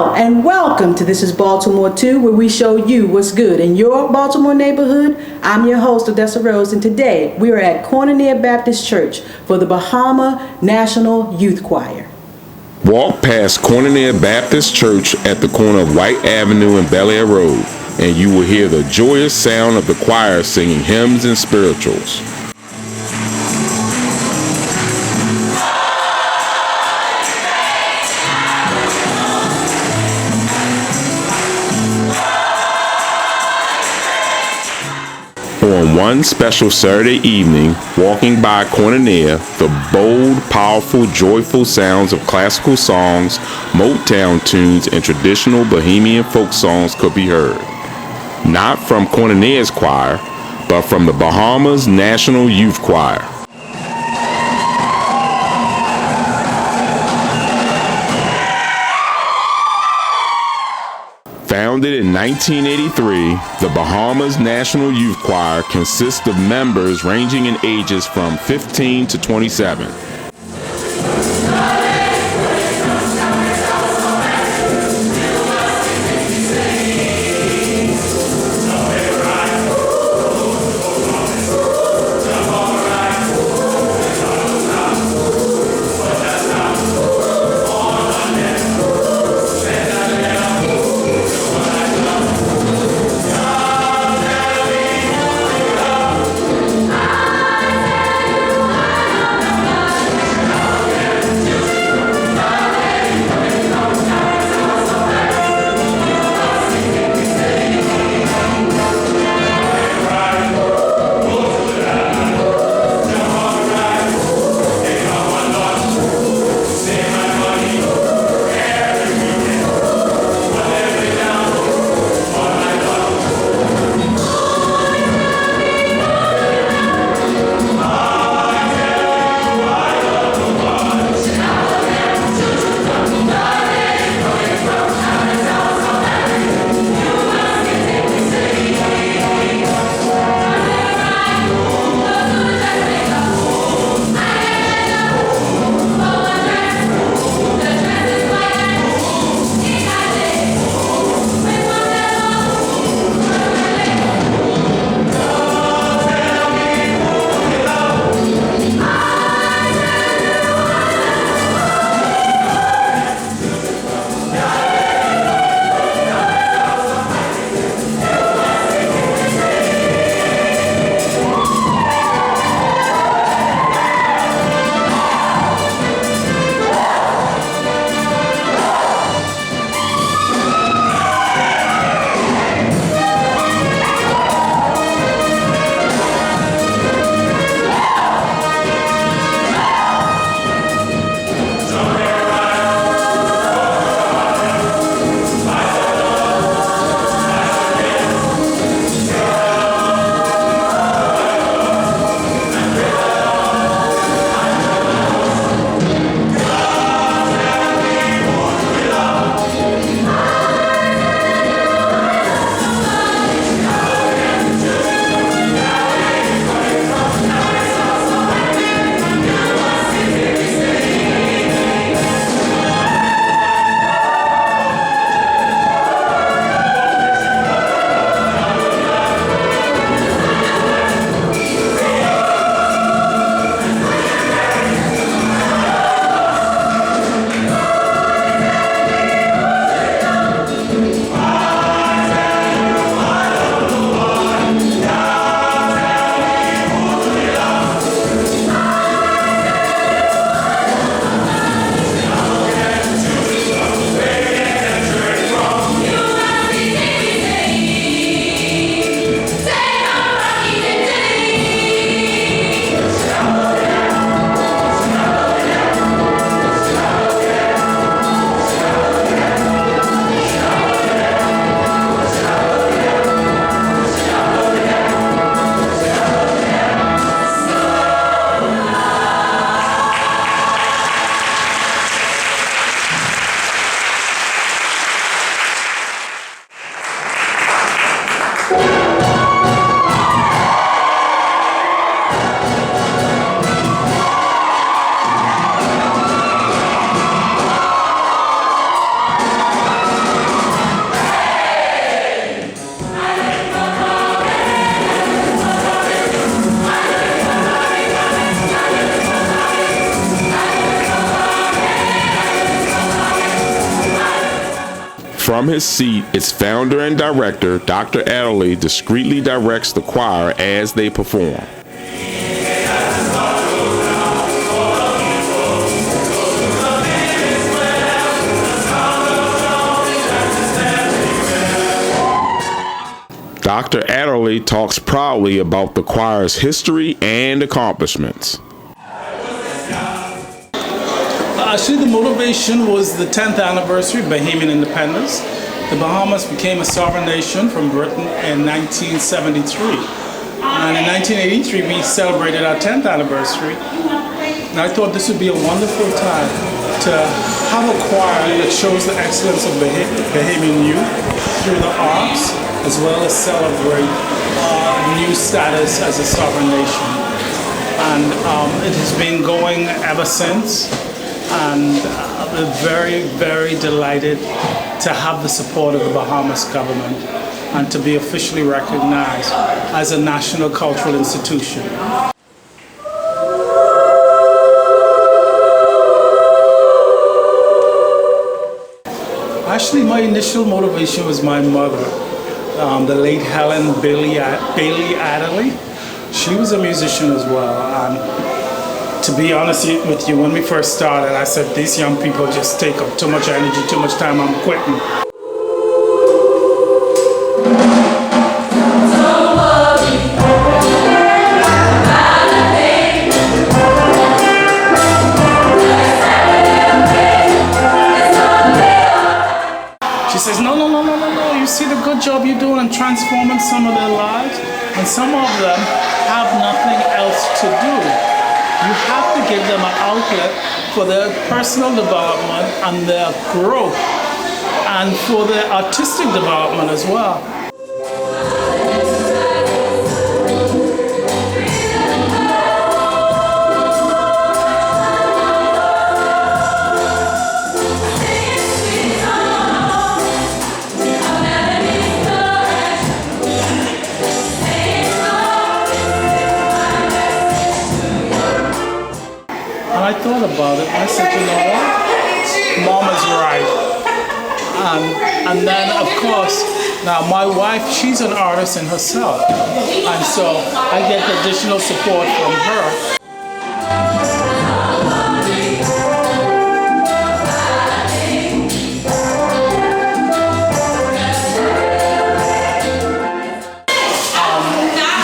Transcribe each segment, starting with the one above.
Hello and welcome to This Is Baltimore 2, where we show you what's good in your Baltimore neighborhood. I'm your host, Odessa Rose, and today we are at Corner Baptist Church for the Bahamas National Youth Choir. Walk past Corner Baptist Church at the corner of White Avenue and Bel Air Road, and you will hear the joyous sound of the choir singing hymns and spirituals. On one special Saturday evening, walking by Corner, the bold, powerful, joyful sounds of classical songs, Motown tunes, and traditional Bohemian folk songs could be heard. Not from Corner's choir, but from the Bahamas National Youth Choir. Founded in 1983, the Bahamas National Youth Choir consists of members ranging in ages from 15 to 27. From his seat, its founder and director, Dr. Adderley, discreetly directs the choir as they perform. Dr. Adderley talks proudly about the choir's history and accomplishments. Actually, the motivation was the 10th anniversary of Bahamian independence. The Bahamas became a sovereign nation from Britain in 1973. And in 1983, we celebrated our 10th anniversary. And I thought this would be a wonderful time to have a choir that shows the excellence of Bahamian youth through the arts, as well as celebrate new status as a sovereign nation. And it has been going ever since. And we're very, very delighted to have the support of the Bahamas government and to be officially recognized as a national cultural institution. Actually, my initial motivation was my mother, the late Helen Bailey Adderley. She was a musician as well. To be honest with you, when we first started, I said, these young people just take up too much energy, too much time, I'm quitting. She says, no, you see the good job you're doing and transforming some of their lives, and some of them have nothing else to do. You have to give them an outlet for their personal development and their growth, and for their artistic development as well. I thought about it. I said, you know what? Mama's right. And then, of course, now my wife, she's an artist in herself. And so I get additional support from her.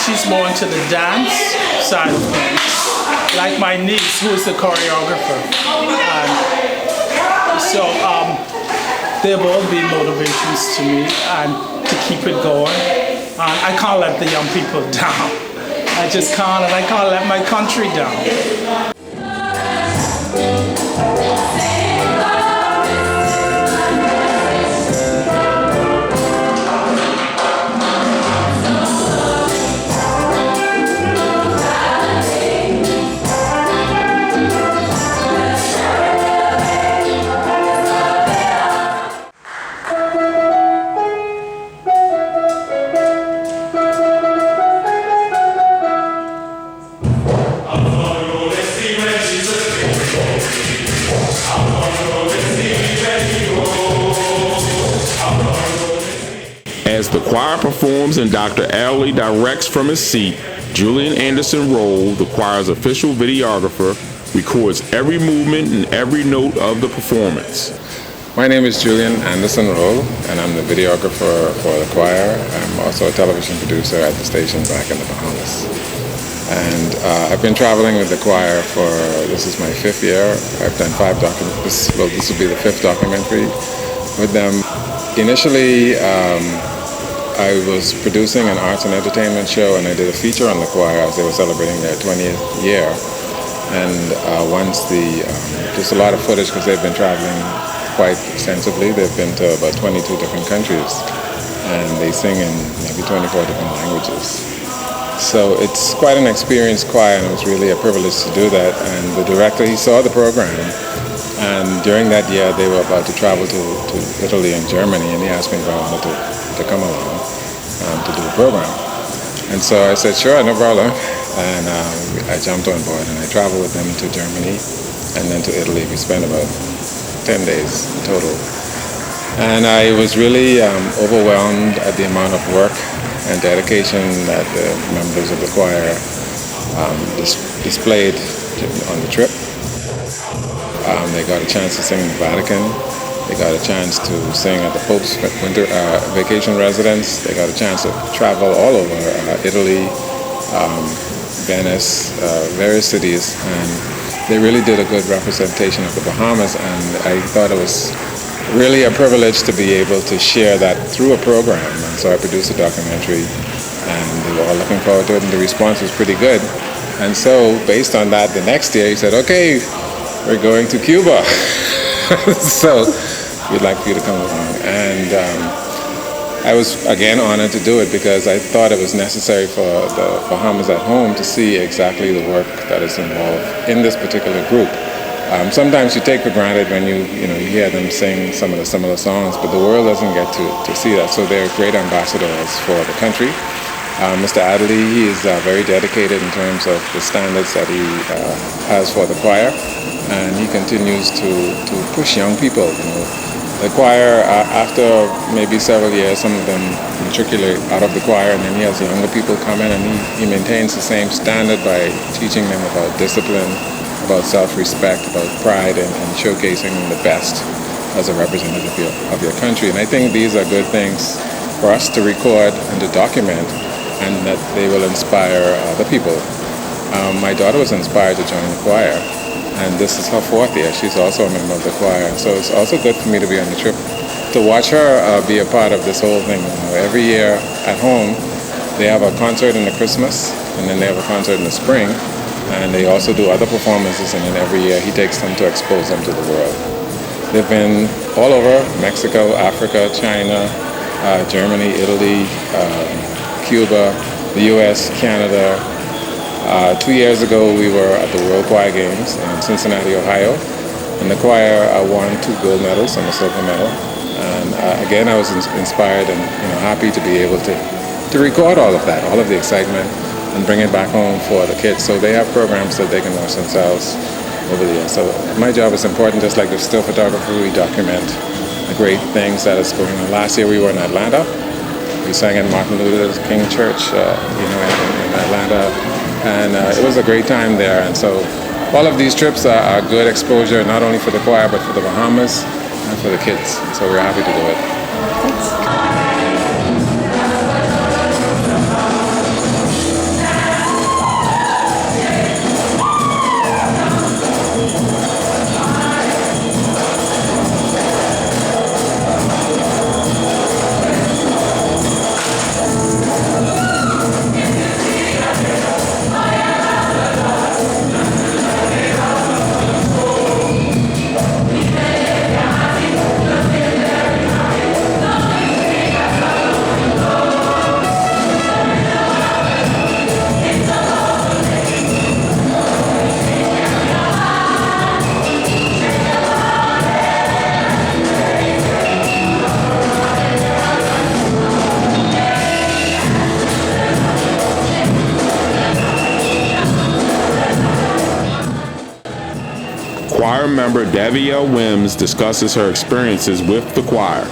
She's more into the dance side of things. Like my niece, who is the choreographer. So they've all been motivations to me and to keep it going. I can't let the young people down. I just can't, and I can't let my country down. As the choir performs and Dr. Adderley directs from his seat, Julian Anderson Roll, the choir's official videographer, records every movement and every note of the performance. My name is Julian Anderson Roll, and I'm the videographer for the choir. I'm also a television producer at the station back in the Bahamas. And I've been traveling with the choir for, this is my 5th year. I've done 5 documentaries. Well, this will be the 5th documentary with them. Initially, I was producing an arts and entertainment show, and I did a feature on the choir as they were celebrating their 20th year. And once just a lot of footage, because they've been traveling quite extensively. They've been to about 22 different countries, and they sing in maybe 24 different languages. So it's quite an experienced choir, and it was really a privilege to do that. And the director, he saw the program, and during that year they were about to travel to Italy and Germany, and he asked me if I wanted to come along to do the program. And so I said, sure, no problem. And I jumped on board, and I traveled with them to Germany and then to Italy. We spent about 10 days total. And I was really overwhelmed at the amount of work and dedication that the members of the choir displayed on the trip. They got a chance to sing in the Vatican. They got a chance to sing at the Pope's winter vacation residence. They got a chance to travel all over Italy, Venice, various cities, and they really did a good representation of the Bahamas, and I thought it was really a privilege to be able to share that through a program. And so I produced a documentary, and they were all looking forward to it, and the response was pretty good. And so based on that, the next year he said, okay, we're going to Cuba. So we'd like for you to come along. And I was again honored to do it because I thought it was necessary for the Bahamas at home to see exactly the work that is involved in this particular group. Sometimes you take for granted when you hear them sing some of the similar songs, but the world doesn't get to see that. So they're great ambassadors for the country. Mr. Adderley, he is very dedicated in terms of the standards that he has for the choir, and he continues to push young people. The choir, after maybe several years, some of them matriculate out of the choir, and then he has younger people come in, and he maintains the same standard by teaching them about discipline, about self-respect, about pride, and showcasing the best as a representative of your country. And I think these are good things for us to record and to document, and that they will inspire the people. My daughter was inspired to join the choir, and this is her 4th year. She's also a member of the choir. So it's also good for me to be on the trip, to watch her be a part of this whole thing. Every year at home, they have a concert in the Christmas, and then they have a concert in the spring, and they also do other performances, and then every year he takes them to expose them to the world. They've been all over Mexico, Africa, China, Germany, Italy, Cuba, the US, Canada. 2 years ago we were at the World Choir Games in Cincinnati, Ohio, and the choir won 2 gold medals and a silver medal. And again, I was inspired and happy to be able to record all of that, all of the excitement, and bring it back home for the kids. So they have programs that they can watch themselves over the years. So my job is important, just like the still photographer. We document the great things that is going on. Last year we were in Atlanta. We sang in Martin Luther King Church, in Atlanta, and it was a great time there. And so all of these trips are good exposure, not only for the choir, but for the Bahamas and for the kids. So we're happy to do it. Thanks. Choir member Davia Wims discusses her experiences with the choir.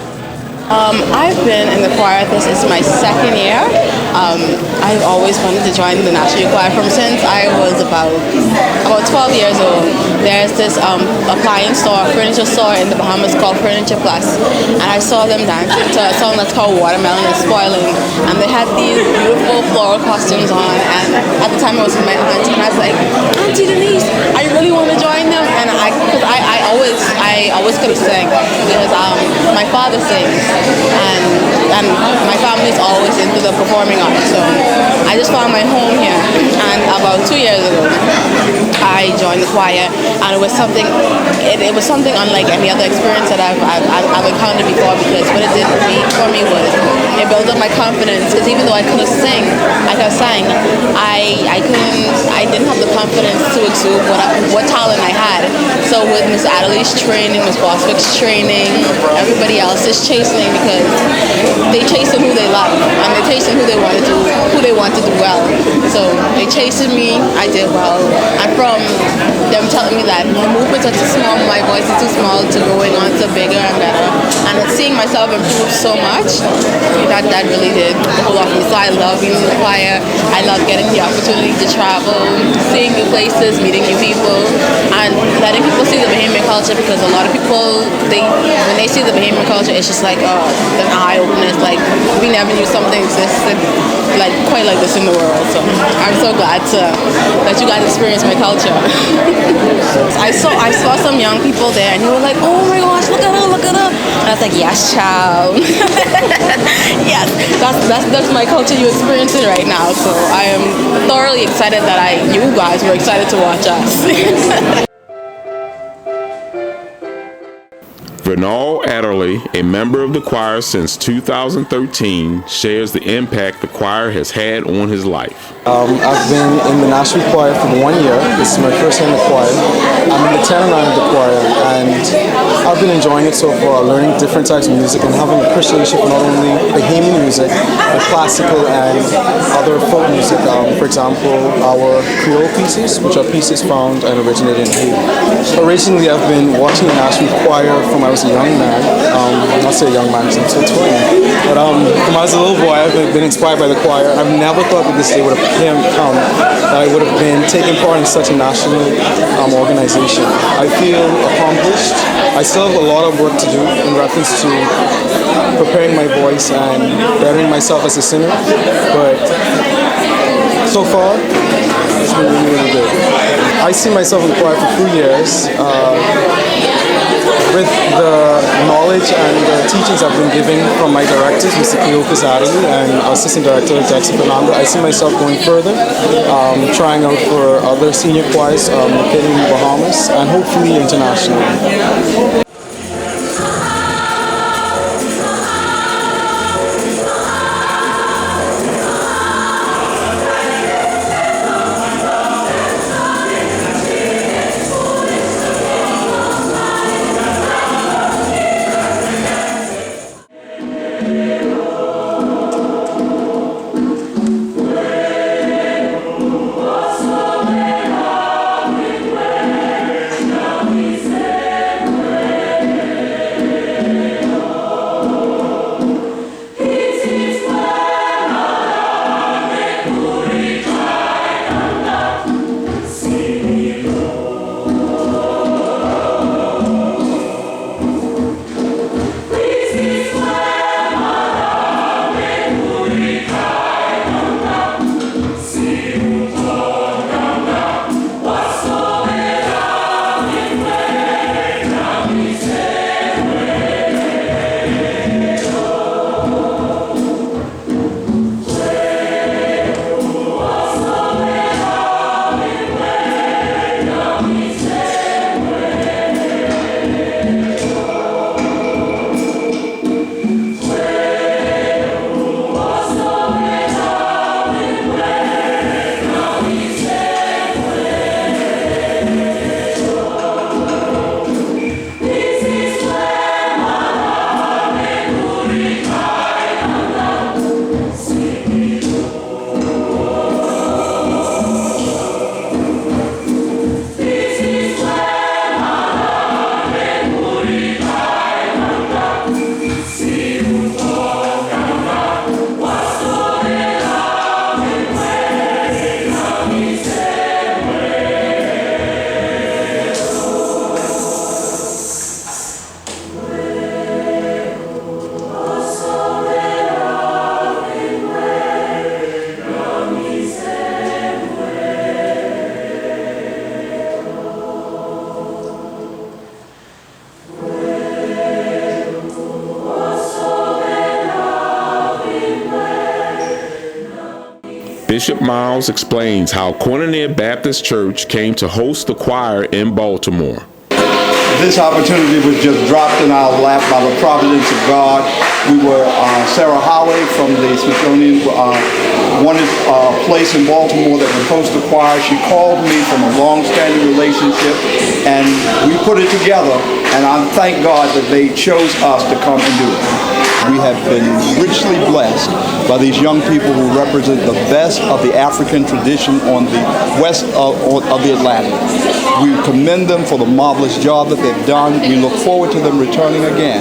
I've been in the choir. This is my 2nd year. I've always wanted to join the National Youth Choir from since I was about 12 years old. There's this appliance store, furniture store in the Bahamas called Furniture Plus, and I saw them dancing to a song that's called Watermelon is Spoiling, and they had these beautiful floral costumes on, and at the time I was with my aunt, and I was like, Auntie Denise, I really want to join them, and because I always could have sang, because my father sings, and my family's always into the performing arts, so I just found my home here. And about 2 years ago, I joined the choir, and it was something unlike any other experience that I've encountered before, because what it did for me was it built up my confidence. Because even though I couldn't sing, I didn't have the confidence to exude what talent I had. So with Miss Adderley's training, Miss Boswick's training, everybody else's chastening, because they chasten who they love, and they chasten who they want to do well. So they chasing me, I did well. And from them telling me that my movements are too small, my voice is too small, to going on to bigger and better, and seeing myself improve so much, that really did a whole lot for me. So I love being in the choir. I love getting the opportunity to travel, seeing new places, meeting new people, and letting people see the Bahamian culture, because a lot of people, when they see the Bahamian culture, it's just like an eye-opener. It's like we never knew something existed like quite like this in the world. So I'm so glad that you guys experience my culture. I saw some young people there, and they were like, "Oh my gosh, look at her, look at her!" And I was like, "Yes, child." Yes, that's my culture you're experiencing right now. So I am thoroughly excited that you guys were excited to watch us. Renown Adderley, a member of the choir since 2013, shares the impact the choir has had on his life. I've been in the National Youth Choir for 1 year. This is my first year in the choir. I'm in the tenor line of the choir, and I've been enjoying it so far, learning different types of music and having appreciation for not only Bahamian music, but classical and other folk music. For example, our Creole pieces, which are pieces found and originated in Haiti. Originally, I've been watching the National Youth Choir from I was a young man. I'll say a young man because I'm still 20. But from when I was a little boy, I've been inspired by the choir. I've never thought that this day would have come, that I would have been taking part in such a national organization. I feel accomplished. I still have a lot of work to do in reference to preparing my voice and bettering myself as a singer. But so far, it's been really, really good. I see myself in the choir for 3 years. With the knowledge and the teachings I've been given from my directors, Mr. Cleophas R.E. and Assistant Director Odessa, I see myself going further, trying out for other senior choirs located in the Bahamas and hopefully internationally. Bishop Miles explains how Koinonia Baptist Church came to host the choir in Baltimore. This opportunity was just dropped in our lap by the providence of God. We were, Sarah Holley from the Smithsonian wanted a place in Baltimore that would host the choir. She called me from a long-standing relationship, and we put it together. and I thank God that they chose us to come and do it. We have been richly blessed by these young people who represent the best of the African tradition on the west of the Atlantic. We commend them for the marvelous job that they've done. We look forward to them returning again.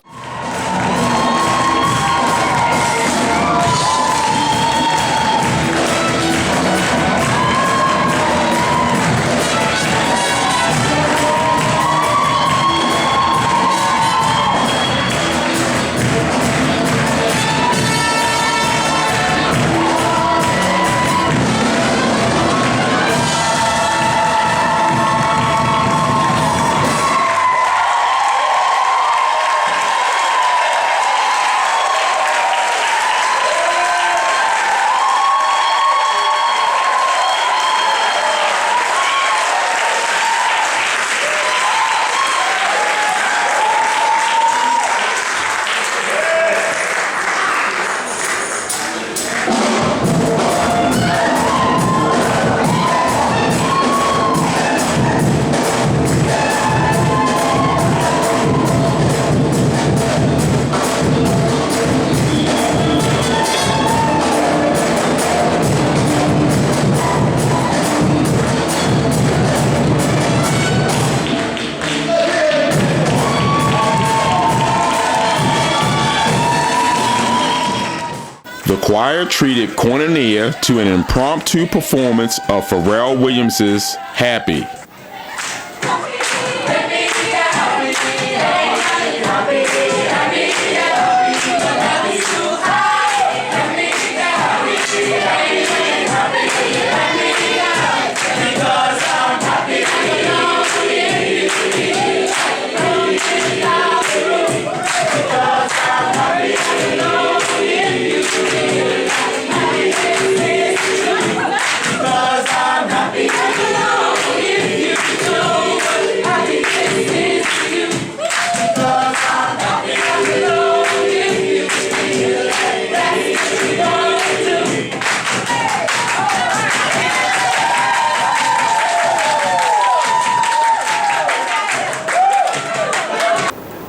The choir treated Koinonia to an impromptu performance of Pharrell Williams' Happy.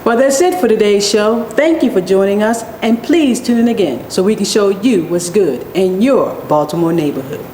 Well, that's it for today's show. Thank you for joining us, and please tune in again so we can show you what's good in your Baltimore neighborhood.